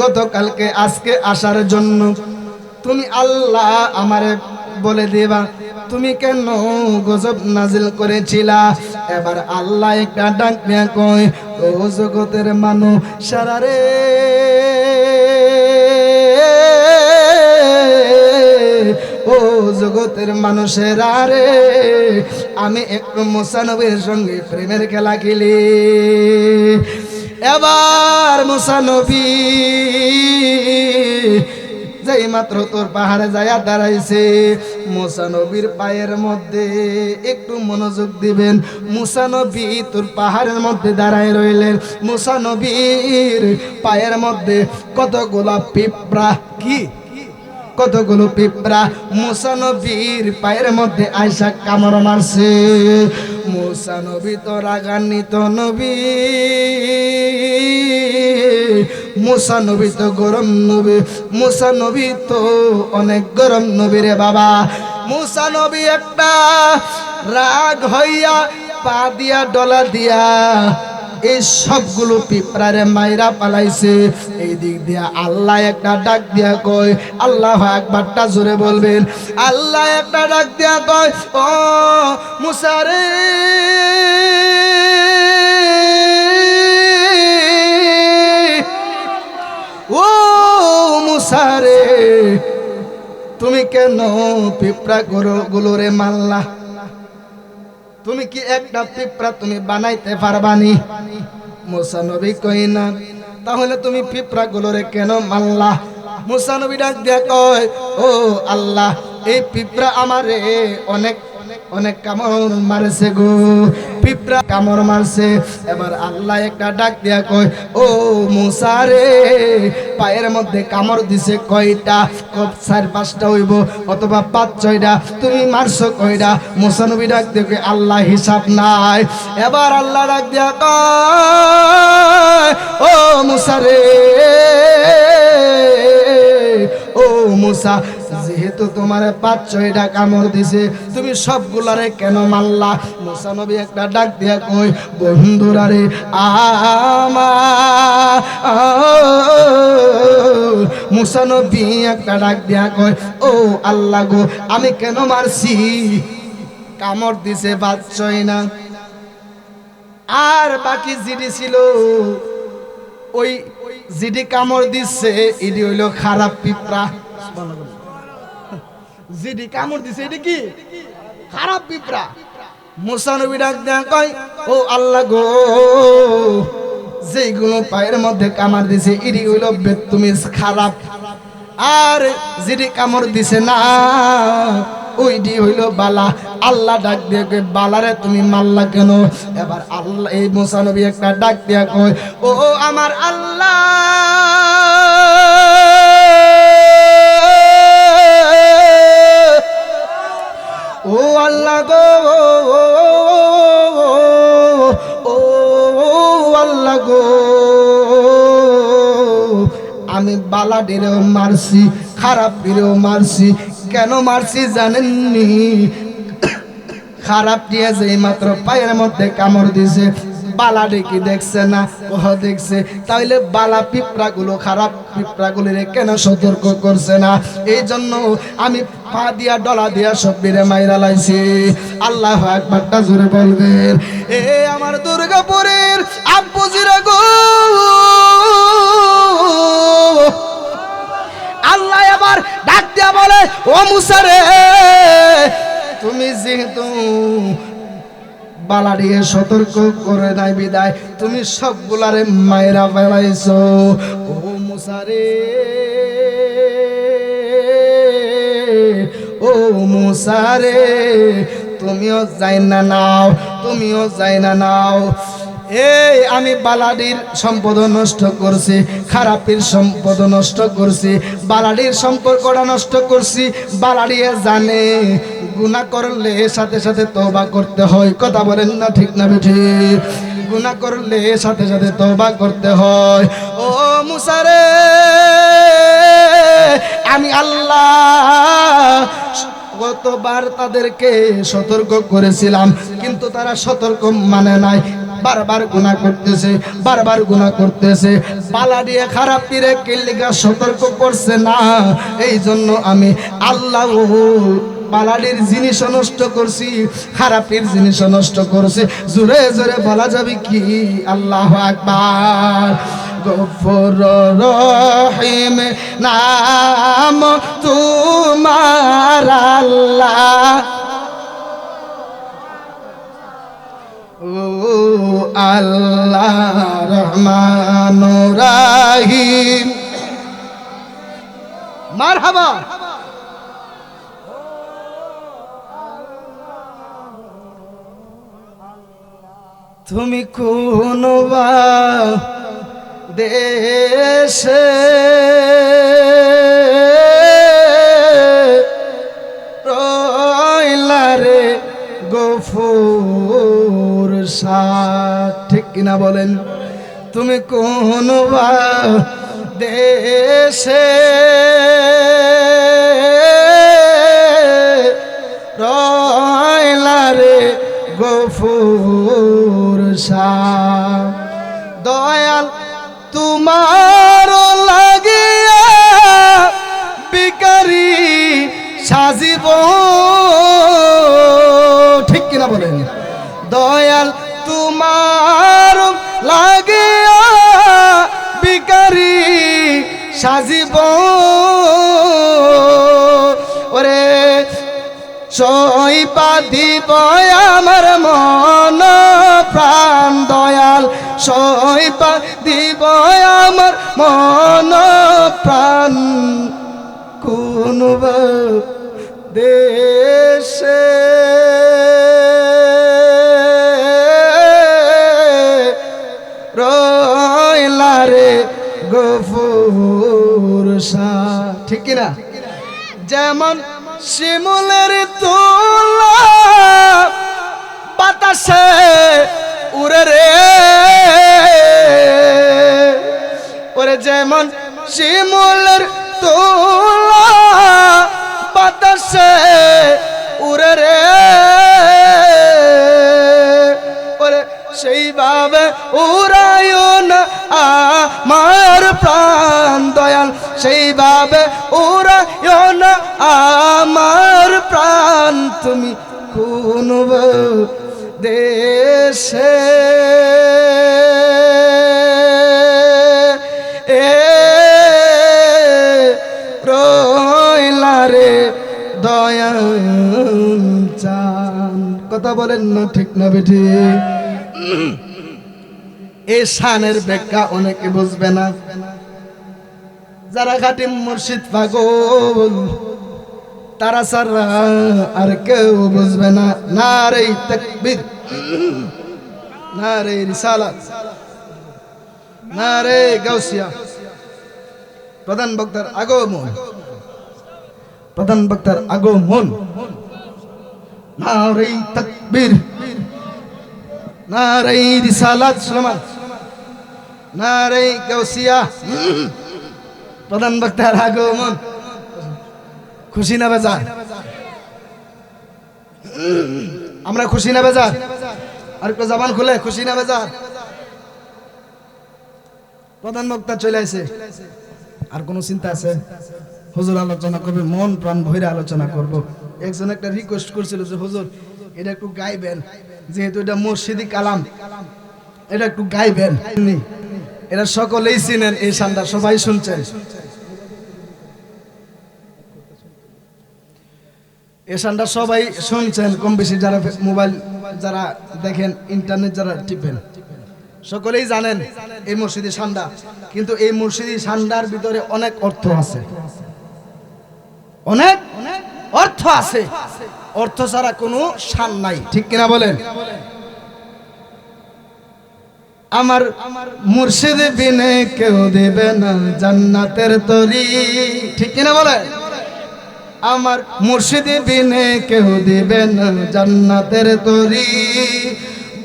গতকালকে আজকে আসার জন্য, তুমি আল্লাহ আমারে বলে দিবা তুমি কেন গজব নাজিল করেছিলা। এবার আল্লাহ একটা ডাক দিয়া কয় ও জগতের মানুষ সারা রে ও জগতের মানুষেরা রে আমি একটু মুসা নবীর সঙ্গে প্রেমের খেলা খেলি। এবার মুসা নবী যেই মাত্র তোর পাহাড়ে যায়া দাঁড়াইছে মুসা নবীর পায়ের মধ্যে একটু মনোযোগ দিবেন। মুসা নবী তোর পাহাড়ের মধ্যে দাঁড়ায় রইলেন। মুসা নবীর পায়ের মধ্যে কতগুলা পিঁপড়া কি কতগুলো পিঁপড়া মুসা নবীর পায়ের মধ্যে আয়সা কামড় মারছে। মুসা নবী তো রাগান্বিত নবী, মুসা নবী তো গরম নবী, মুসা নবী তো অনেক গরম নবী রে বাবা। মুসা নবী একটা রাগ হইয়া পা দিয়া ডলা দিয়া এই সবগুলো পিঁপড়ারে মাইরা পালাইছে। এই দিক দিয়া আল্লাহ একটা ডাক দিয়া কয় আল্লাহু আকবারটা জোরে বলবেন। আল্লাহ একটা ডাক দিয়া কয় ও মুসা রে ও মুসা রে তুমি কেন পিঁপড়া গুলোরে মারলা? তুমি কি একটা পিঁপড়া তুমি বানাইতে পারবানি? মুসা নবী কই না। তাহলে তুমি পিঁপড়া গুলোরে কেন মারলা? মুসা নবী ডাক দিয়া কয় ও আল্লাহ এই পিঁপড়া আমারে অনেক অনেক কামড় মারছে গো, পিঁপড়া কামড় মারছে। এবার আল্লাহ একটা ডাক দিয়া কয় ও মুসা রে পায়ের মধ্যে কামড় দিছে কয়টা? 4-5টা হইব অথবা 5-6টা। তুমি মারছো কয়টা? মুসা নবী ডাক দিয়ে কয় আল্লাহ হিসাব নাই। এবার আল্লাহ ডাক দিয়া কয় ও মুসা রে ও মুসা যেহেতু তোমার 5-6টা কামড় দিছে তুমি সবগুলারে কেন মারলা? মুসা নবী একটা ডাক দিয়া কই বন্ধুরা রে মুসা নবী একটা ডাক দিয়া কয় ও আল্লাহ গো আমি কেন মারছি? কামড় দিছে 5-6 না, আর বাকি জিডি ছিল ওই জিডি কামড় দিচ্ছে এটি হইলো খারাপ পিঁপড়া। জিডি কামড় দিছে এটা কি খারাপ পিঁপড়া। মুসা নবী ডাক দেয়া কয় ও আল্লাহ গো যেগুলো পায়ের মধ্যে কামড় দিছে এটি হইলো বেতুমিজ খারাপ, আর জিডি কামড় দিছে না ওইটি হইলো বালা। আল্লাহ ডাক দিয়ে কয় বালারে তুমি মারলা কেন? এবার আল্লাহ এই মুসা নবী একটা ডাক দিয়া কয় ও আমার আল্লাহ ও আল্লাহ গো ও আল্লাহ গো আমি বালা ডিরেও মারছি খারাপ ডিরেও মারছি। কেন মারছি জানেননি? খারাপ দিয়ে যেই মাত্র পায়ের মধ্যে কামড় দিছে বালা ডেকে দেখছে না ওহ দেখছে, তাইলে বালা পিঁপড়া গুলো খারাপ পিঁপড়া গুলিরে কেন সতর্ক করছে না? এই জন্য আমি পা দিয়া ডলা দিয়া সব বেড়ে মাইরা লাইছি। আল্লাহ আকবারটা জোরে বলবেন। এ আমার দুর্গাপুরের আব্বুজিরা গো আল্লাহ এবার ডাক দিয়া বলে ও মুসা রে তুমি যেহেতু বালা দিয়ে সতর্ক করে নাই বিদায় তুমি সবগুলারে মায়েরা ফেলাইছো। ও মুসা রে, ও মুসা রে, তুমিও যাই না নাও, তুমিও যাই না নাও। এই আমি বালাডির সম্পদ নষ্ট করছি, খারাপের সম্পদ নষ্ট করছি, বালাডির সম্পর্কটা নষ্ট করছি। বালাডিয়ে জানে গুনাহ করলে সাথে সাথে তওবা করতে হয়। কথা বলেন না ঠিক না বেঠিক? গুনাহ করলে সাথে সাথে তওবা করতে হয়। ও মুসা রে, আমি আল্লাহ কতবার তাদেরকে সতর্ক করেছিলাম, কিন্তু তারা সতর্ক মানে নাই, বারবার গুনাহ করতেছে, বারবার গুনাহ করতেছে। পালা দিয়ে খারাপ পীরে কিল্লিগা সতর্ক করছে না, এই জন্য আমি আল্লাহ বালাডির জিনিস নষ্ট করছি, খারাপের জিনিস নষ্ট করছে। জোরে জোরে বলা যাবে কি আল্লাহু আকবার। গফুর রহিম নাম তোমার আল্লাহ, ও আল্লাহ রহমান রহিম। মারহাবা। তুমি কোন দেশে রইলা রে গফুর শাহ, ঠিক কিনা বলেন? তুমি কোন দেশে রইলা রে গফুর শাহ। দয়াল তোমার লাগিয়া বিকারি সাজিব, ঠিক কিনা বলেন? দয়াল তোমার লাগিয়া বিকারি সাজিব, ওরে সইপা দিব আমার মন প্রাণ। দয়াল সইপা দিব আমার মন প্রাণ, কোন দেশে রইলা রে গফুর শাহ, ঠিক কিনা? যেমন শিমুলের তোলা বাতাসে উড়ে রে, ওরে যেমন শিমুলের তোলা বাতাসে উড়ে রে, ওরে সেইভাবে উড়ায়ও না আমার প্রাণ। দয়াল সেইভাবে উড়ায়ও না আমার প্রাণ, তুমি কোন দেশে রইলা রে দয়াল চান। কথা বলেন না ঠিক না বেঠিক? এই শানের ব্যাখ্যা অনেকে বুঝবে না, যারা খাঁটি মুর্শিদ পাগল তারা ছাড়া আর কেউ বুঝবে না। নারে তাকবীর, নারে রিসালাত, নারে গাউসিয়া। প্রধান বক্তার আগমন, প্রধান বক্তার আগমন। নারে তাকবীর, নারে রিসালাত, সুলেমান, নারে গাউসিয়া। প্রধান বক্তার আগমন। খুশি না বেজার? আমরা খুশি না বেজার? আর একটু জবান খুলে খুশি না বেজার? প্রধান বক্তা চলে আসে, আর কোন চিন্তা আছে? হুজুর আলোচনা করবে, মন প্রাণ ভরে আলোচনা করব। একজন একটা রিকোয়েস্ট করছিল যে হুজুর এটা একটু গাইবেন, যেহেতু এটা মুর্শিদি কালাম, এটা একটু গাইবেন। এরা সকলেই চিনেন, এই শানটা সবাই শুনছেন। এশানটা সবাই শুনছেন কম বেশি, যারা মোবাইল যারা দেখেন, ইন্টারনেট যারা টিপেন, সকলেই জানেন এই মুর্শিদি সান্ডা। কিন্তু এই মুর্শিদি সান্ডার ভিতরে অনেক অর্থ আছে, অনেক অর্থ আছে। অর্থ ছাড়া কোনো শান নাই, ঠিক কিনা বলেন? আমার মুর্শিদ বিনে কেউ দেবে না জান্নাতের তরি, ঠিক কিনা বলেন? আমার মুর্শিদ বিনে কেউ দিবে না জান্নাতের তরি।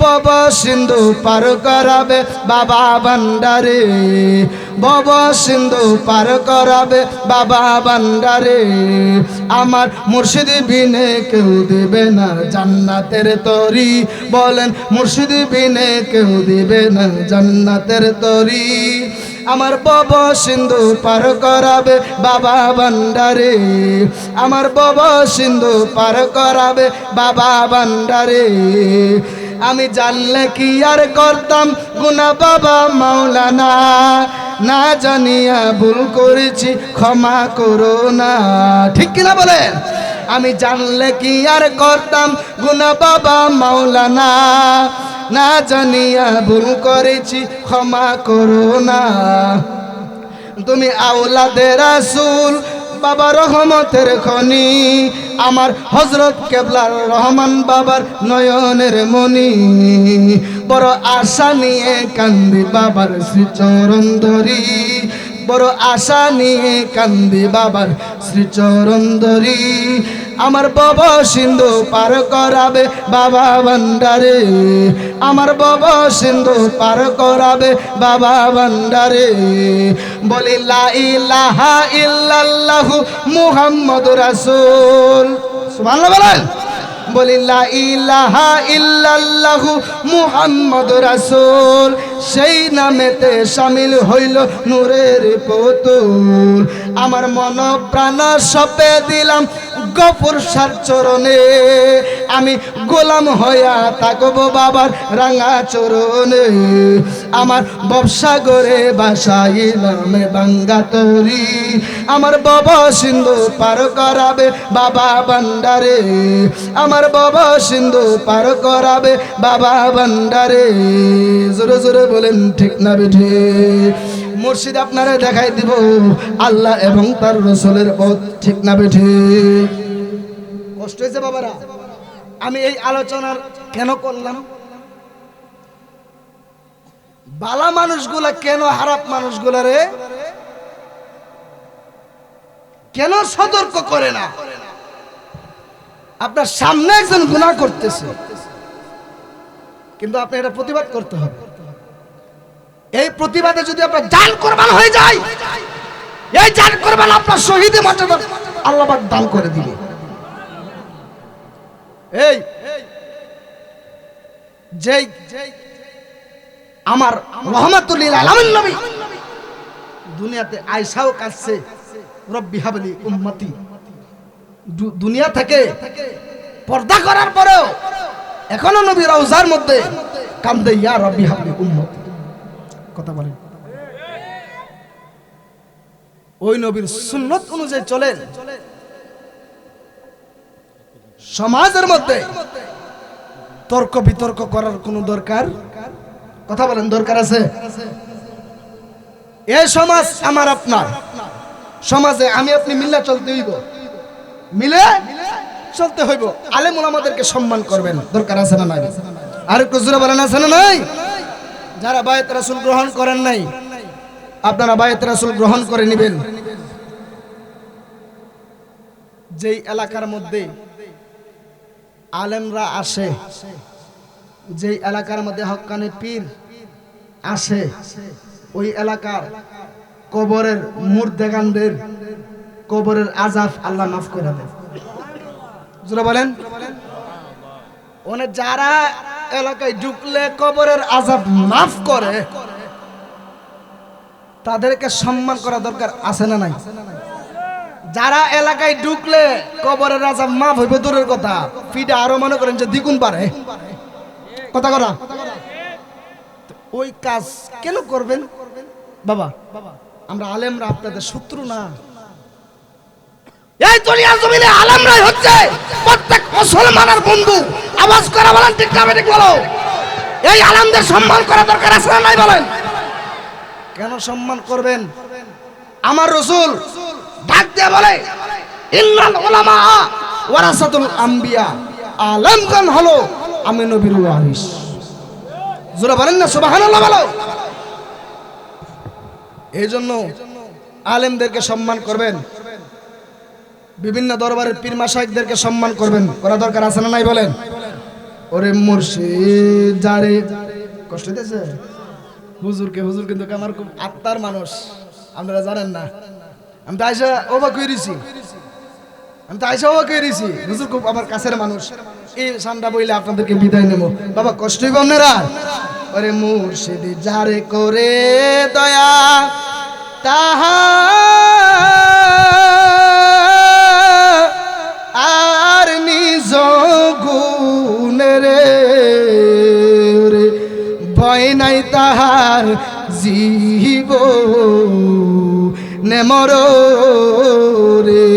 বাবা সিন্ধু পার করাবে বাবা ভান্ডারে, বাবা সিন্ধু পার করাবে বাবা ভান্ডারে। আমার মুর্শিদ বিনে কেউ দিবে না জান্নাতের তরি। বলেন মুর্শিদ বিনে কেউ দিবে না জান্নাতের তরি। আমার বাবা সিন্ধু পার করাবে বাবা ভান্ডারে, আমার বাবা সিন্ধু পার করাবে বাবা ভান্ডারে। আমি জানলে কি আর করতাম গুনাহ বাবা মাওলানা, না জানিয়া ভুল করেছি ক্ষমা করো না, ঠিক কিনা বলেন? আমি জানলে কি আর করতাম গুনাহ বাবা মাওলানা, না জানিয়া ভুল করেছি ক্ষমা করো না। তুমি আওলাদে রাসূল বাবা রহমতের খনি, আমার হযরত কেবলার রহমান বাবার নয়নের মনি। বড় আশা নিয়ে কান্দি বাবার শ্রীচরণ ধরি, বড় আশা নিয়ে কান্দি বাবার শ্রীচরণ ধরি। আমার বাবা সিন্ধু পার করাবে বাবা ভান্ডারে, আমার বাবা সিন্ধু পার করাবে বাবা ভান্ডারে। বলি লা ইলাহা ইল্লাল্লাহু মুহাম্মাদুর রাসূল, সুবহানাল্লাহ বলেন। বলি লা ইলাহা ইল্লাল্লাহু মুহাম্মাদুর রাসূল, সেই নামেতে শামিল হইল নূরের পুতুল। আমার মন প্রাণ সপে দিলাম গফুর শাহর চরণে, আমি গোলাম হইয়া থাকব বাবার রাঙা চরণে। আমার ভবসাগরে বাসাইলাম বাঙ্গা তরি, আমার বাবা সিন্ধু পার করাবে বাবা ভান্ডারে, আমার বাবা সিন্ধু পার করাবে বাবা ভান্ডারে। জোরে জোরে বলেন ঠিক না বেঠে? মুর্শিদ আপনারা দেখাই দিব আল্লাহ এবং তার রাসূলের পথ, ঠিক না বেঠে? কষ্ট হয়েছে বাবারা? আমি এই আলোচনার কেন করলাম? বালা মানুষগুলা কেন খারাপ মানুষগুলারে কেন সতর্ক করে না? আপনার সামনে একজন গুনাহ করতেছে, কিন্তু আপনি এটা প্রতিবাদ করতে হবে। এই প্রতিবাদে যদি আপনার জান কুরবান হয়ে যায়, এই জান কুরবান আপনার শহীদের মর্যাদা আল্লাহ পাক দান করে দিবে। এই যেই আমার রহমাতুল লিল আলামিন নবী দুনিয়াতে আয়েশাও কাছে রব্বি হাবলি উম্মতি, দুনিয়া থেকে পর্দা করার পরেও এখনো নবী রওজার মধ্যে কান্দে, ইয়া রব্বি হাবলি উম্মতি। কথা বলেন, ওই নবীর সুন্নত অনুযায়ী চলেন। সমাজের মধ্যে তর্ক বিতর্ক করার কোনো দরকার, কথা বলেন, দরকার আছে? এই সমাজ আমার আপনার সমাজে আমি আপনি মিলে চলতে হইব, মিলে চলতে হইব। আলেম ওলামাদেরকে সম্মান করবেন, দরকার আছে না নাই? আর একটু জোরে বলেন, আছে না নাই? যারা বায়াত রাসূল গ্রহণ করেন নাই, আপনারা বায়াত রাসূল গ্রহণ করে নেবেন। যেই এলাকার মধ্যে আলেমরা আসে, যেই এলাকার মধ্যে হক্কানি পীর আসে, ওই এলাকার কবরের মুর্দেগানদের কবরের আযাব আল্লাহ মাফ করে দেন। জোরে বলেন। অনেক যারা এলাকায় ঢুকলে কবরের আযাব মাফ করে, তাদেরকে সম্মান করা দরকার আছে না নাই? যারা এলাকায় ঢুকলে কবরের আযাব মাফ হইবে দূরের কথা, ফিটা আরো মনে করেন যে দ্বিগুণ পারে, কথা করা। ওই কাজ কেন করবেন বাবা? আমরা আলেমরা আপনাদের শত্রু না, এই দুনিয়ার জমিনে আলেমরাই হচ্ছে প্রত্যেক মুসলমানের বন্ধু। আওয়াজ করে বলেন ঠিক না ঠিক বলো। এই আলেমদের সম্মান করা দরকার আছে না নাই বলেন? কেন সম্মান করবেন? আমার রাসূল ডাক দিয়ে বলে ইন্নাল উলামা ওয়ারাসাতুল আম্বিয়া, আলেমগণ হলো আমি নবীর ওয়ারিস। জোরে বলেন না সুবহানাল্লাহ বলো। এই জন্য আলেমদেরকে সম্মান করবেন, বিভিন্ন দরবারের পীর মাশায়েখদেরকে সম্মান করবেন, করা দরকার আছে না নাই বলেন? ওরে মুর্শিদ যারে কষ্ট দিতেছে হুজুরকে, হুজুর কিন্তু আমার খুব আত্মার মানুষ, আপনারা জানেন না। আমি তো আয়সা অবাক হয়ে রয়েছি, হুজুর খুব আমার কাছের মানুষ। এই সান্ডা বইলে আপনাদেরকে বিদায় নেব বাবা, কষ্টই বন্যেরা। ওরে মুর্শিদ যারে করে দয়া তাহা আর নিজ গুণে রে, ভয় নাই তাহার জীব নেমর রে।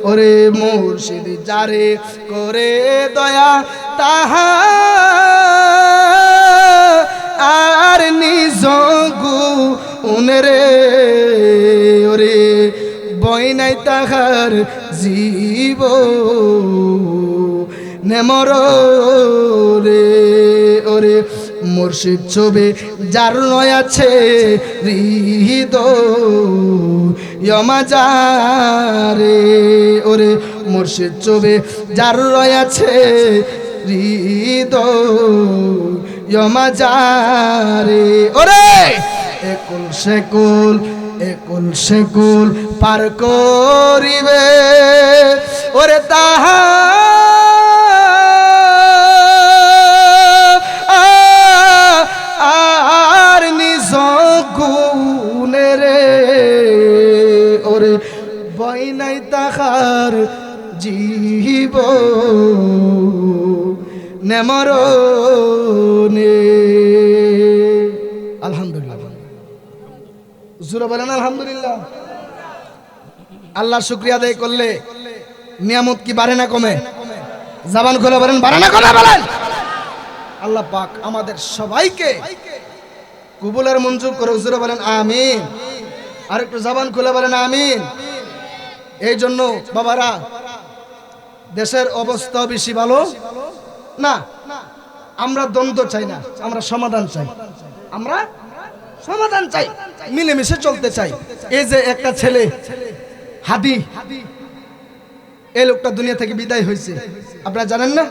ওরে মুর্শিদ যারে করে দয়া তাহা আর নিজ গুণে রে, ওরে ভয় নাই তাহার জীব নেমর রে। ওরে মুর্শিদ ছবে যার নয় আছে হৃদয় মাজারে, ওরে মুর্শিদ ছবে যার নয় আছে হৃদয় মাজারে। ওরে একুল সেকুল পার করিবে ওরে তাহা আর নিজ গুণে রে, ওরে ভয় নাই তাহার জীব নেমরণে। আলহামদুলিল্লাহ, জোরে বলেন আলহামদুলিল্লাহ। আল্লাহর শুকরিয়া আদায় করলে নিয়ামত কি বাড়ে না কমে? জবান খুলে বলেন বাড়ে না কমে বলেন? আল্লাহ পাক আমাদের সবাইকে কবুলের মঞ্জুর করে, জোরে বলেন আমিন। আর একটু জবান খুলে বলেন আমিন। এই জন্য বাবারা, দেশের অবস্থা বেশি ভালো না, আমরা দ্বন্দ্ব চাই না, আমরা সমাধান চাই, আমরা সমাধান চাই, মিলেমিশে চলতে চাই। এই যে একটা ছেলে হাদি, এই লোকটা দুনিয়া থেকে বিদায় হয়েছে, আপনারা জানেন না?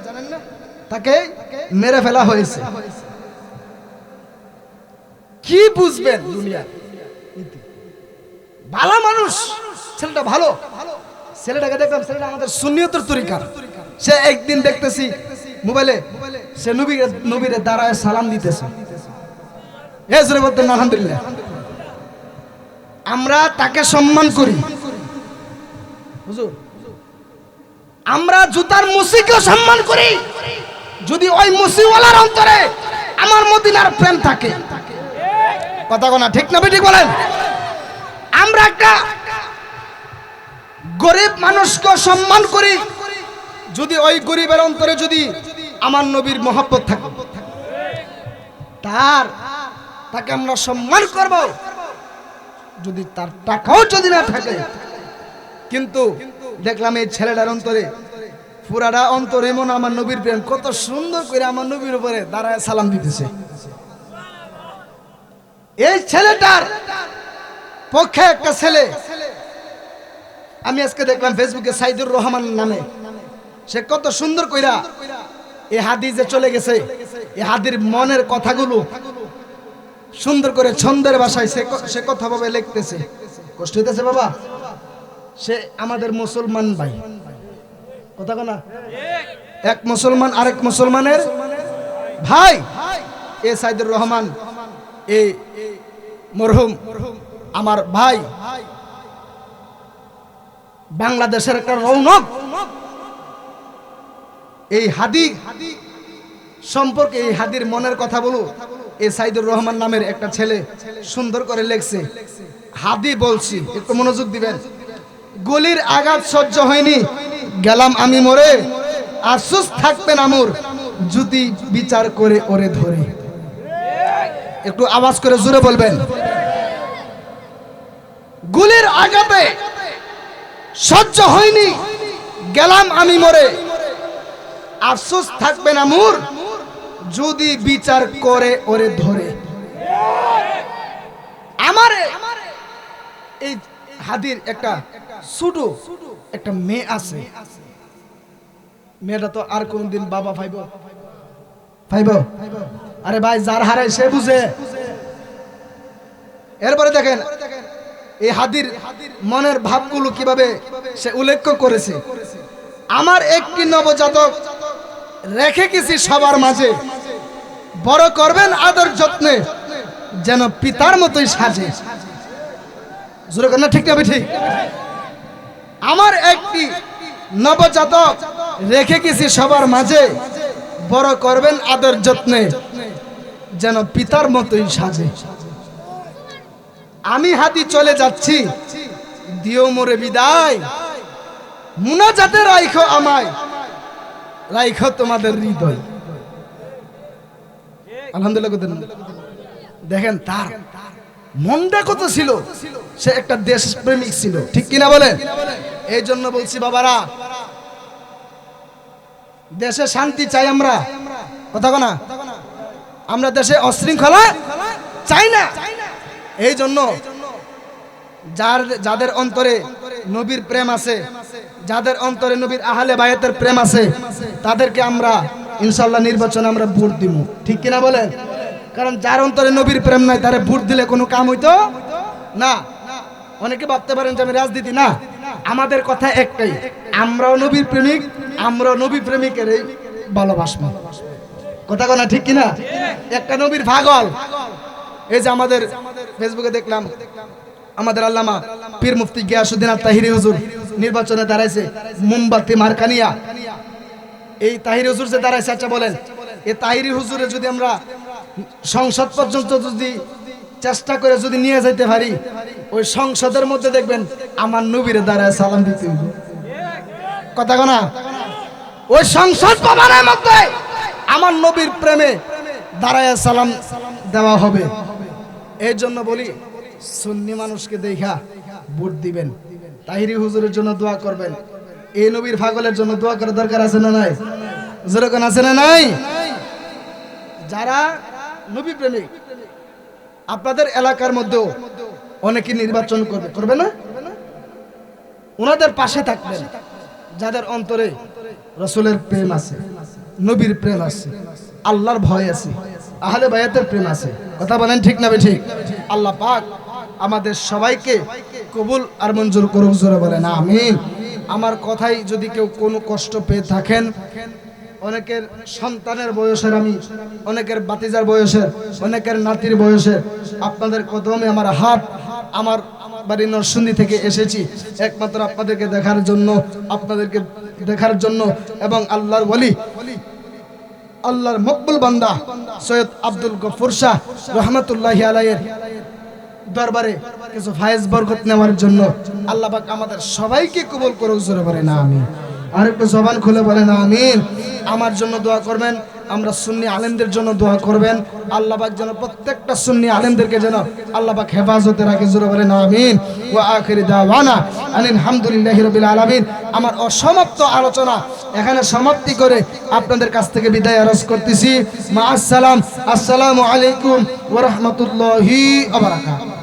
তাকে মেরে ফেলা হয়েছে। কি বুঝবেন দুনিয়া? ভালো মানুষ, ছেলেটা ভালো, ছেলেটাকে দেখলাম, ছেলেটা আমাদের সুন্নিয়তের তরিকার। সে একদিন দেখতেছি মোবাইলে সে নবীরে দাঁড়ায় সালাম দিতেছে। আলহামদুলিল্লাহ, আমরা তাকে সম্মান করি। হুজুর, আমরা জুতার মুসিকেও সম্মান করি যদি ওই মুসিওয়ালার অন্তরে আমার মদিনার প্রেম থাকে। কথা কোনা ঠিক না ঠিক বলেন? আমরা একটা গরিব মানুষকে সম্মান করি যদি ওই গরিবের অন্তরে যদি আমার নবীর মহব্বত থাকে, তাকে আমরা সম্মান করব যদি তার টাকাও যদি না থাকে। কিন্তু দেখলাম এই ছেলেটার অন্তরে, পুরাটা অন্তর এমন আমার নবীর প্রেম, কত সুন্দর করে আমার নবীর উপরে দাঁড়ায় সালাম দিতেছে। এই ছেলেটার পক্ষে একটা ছেলে আমি আজকে দেখলাম ফেসবুকে, সাইদুর রহমান নামে, সে কত সুন্দর কইরা এই হাদিসে চলে গেছে, এই হাদির মনের কথাগুলো সুন্দর করে ছন্দের ভাষায় সে কথা ভাবে লিখতেছে। কষ্ট হইতেছে বাবা? সে আমাদের মুসলমান ভাই, কথা না? এক মুসলমান আরেক মুসলমানের ভাই। এ সাইদুর রহমান, এই মরহুম আমার ভাই, বাংলাদেশের একটা রৌনক। এই হাদি সম্পর্কে, এই হাদির মনের কথা বলো, এই সাইদুর রহমান নামের একটা ছেলে সুন্দর করে লেখছে। হাদি বলছি, একটু মনোযোগ দিবেন। গুলির আঘাত সহ্য হয়নি, গেলাম আমি মরে, আফসোস থাকবে না মোর, যদি বিচার করে ওরে ধরে। একটু আওয়াজ করে জোরে বলবেন। গুলির আঘাতে সহ্য হয়নি, গেলাম আমি মরে, আফসোস থাকবে না মোর, যদি বিচার করে ওরে ধরে। আমারে এই হাদির একটা ছোট একটা মেয়ে আছে, মেয়েটা তো আর কোনদিন বাবা পাইব? আরে ভাই, যার হারায় সে বুঝে। এরপরে দেখেন এই হাদির মনের ভাবগুলো কিভাবে সে উল্লেখ করেছে। আমার একটি নবজাতক রেখে গেছি সবার মাঝে, বড় করবেন আদর যত্নে, যেন পিতার মতোই সাজে। জোরে কর না, ঠিক না ঠিক? আমার একটি নবজাতক রেখে গেছি সবার মাঝে, বড় করবেন আদর যত্নে, যেন পিতার মতোই সাজে। আমি হাদি চলে যাচ্ছি, দিও মোরে বিদায়, মুনাজাতে রাইখো আমায়, রাইখো তোমাদের হৃদয়। আলহামদুলিল্লাহ। দেখেন তার মনটা কত ছিল, সে একটা দেশ প্রেমিক ছিল, ঠিক কিনা বলেন? এই জন্য বলছি বাবারা, দেশে শান্তি চাই আমরা, কথা না, আমরা দেশে অশৃঙ্খলা চাই না। এই জন্য যাদের অন্তরে নবীর প্রেম আছে, যাদের অন্তরে নবীর আহলে বায়াতের প্রেম আছে, তাদেরকে আমরা ইনশাআল্লাহ নির্বাচনে আমরা ভোট দিব, ঠিক কিনা বলেন? কারণ যার অন্তরে নবীর প্রেম নাই, তারে ভোট দিলে কোনো কাম হইতো না। অনেকে ভাবতে পারেন যে আমি রাজনীতি না, আমাদের কথা একটাই, আমরাও নবীর প্রেমিক, আমরাও নবী প্রেমিকের ভালোবাসবো, কথা না, ঠিক কিনা? একটা নবীর পাগল। এই যে আমাদের ফেসবুকে দেখলাম আমাদের আল্লামা পীর মুফতি গিয়াসউদ্দিন আত-তাহিরি হুজুর নির্বাচনে দাঁড়াইছে মোমবাতি মার্কা নিয়া। এই তাহিরি হুজুর যে দাঁড়াইছে, আচ্ছা বলেন, এই তাহিরি হুজুরে যদি আমরা সংসদ পর্যন্ত যদি চেষ্টা করে যদি নিয়ে যাইতে পারি, ওই সংসদের মধ্যে দেখবেন আমার নবীরে দাঁড়ায় সালাম দিতে হবে, কথা না? ওই সংসদ ভবনের মধ্যে আমার নবীর প্রেমে দাঁড়ায় সালাম দেওয়া হবে। এই জন্য বলি, সুন্নি মানুষকে দেখা ভোট দিবেন, তাহিরি হুজুরের জন্য দোয়া করবেন, এই নবীর পাগলের জন্য দোয়া করার দরকার আছে না নাই? যেরকম আছে না নাই? যারা নবী প্রেমিক, আপনাদের এলাকার মধ্যেও অনেকে নির্বাচন করবে না, ওনাদের পাশে থাকবেন, যাদের অন্তরে রাসূলের প্রেম আছে, নবীর প্রেম আছে, আল্লাহর ভয় আছে, আহলে বায়াতের প্রেম আছে, কথা বলেন ঠিক না ঠিক? আল্লাহ পাক আমাদের সবাইকে কবুল আর মঞ্জুর করুক, জোরে বলেন আমিন। আমার কথাই যদি কেউ কোনো কষ্ট পেয়ে থাকেন, অনেকের সন্তানের বয়সের আমি, অনেকের বাতিজার বয়সের, অনেকের নাতির বয়সের, আপনাদের কদমে আমার হাত, আমার বাড়ি নরসিংদী থেকে এসেছি একমাত্র আপনাদেরকে দেখার জন্য, আপনাদেরকে দেখার জন্য, এবং আল্লাহর ওলি, আল্লাহর মকবুল বান্দা সৈয়দ আব্দুল গফুর শাহ রহমতুল্লাহি আলাইহির দরবারে কিছু ফায়েজ বরকত নেওয়ার জন্য। আল্লাহ পাক আমাদের সবাইকে কবুল করুক, জোরে বলেন আমিন। আর একটু জবান খুলে বলেন আমিন। আমার জন্য দোয়া করবেন, আমরা সুন্নি আলেমদের জন্য দোয়া করবেন, আল্লাহ পাক যেন প্রত্যেকটা সুন্নি আলেমদেরকে যেন আল্লাহ পাক হেফাজতে রাখে, জোরে বলেন আমিন। ওয়া আখিরি দাওয়ানা আলহামদুলিল্লাহি রাব্বিল আলামিন। আমার অসমাপ্ত আলোচনা এখানে সমাপ্তি করে আপনাদের কাছ থেকে বিদায় আরজ করতেছি। মা আসসালাম, আসসালামু আলাইকুম ওয়া রাহমাতুল্লাহি ওয়া বারাকাতুহু।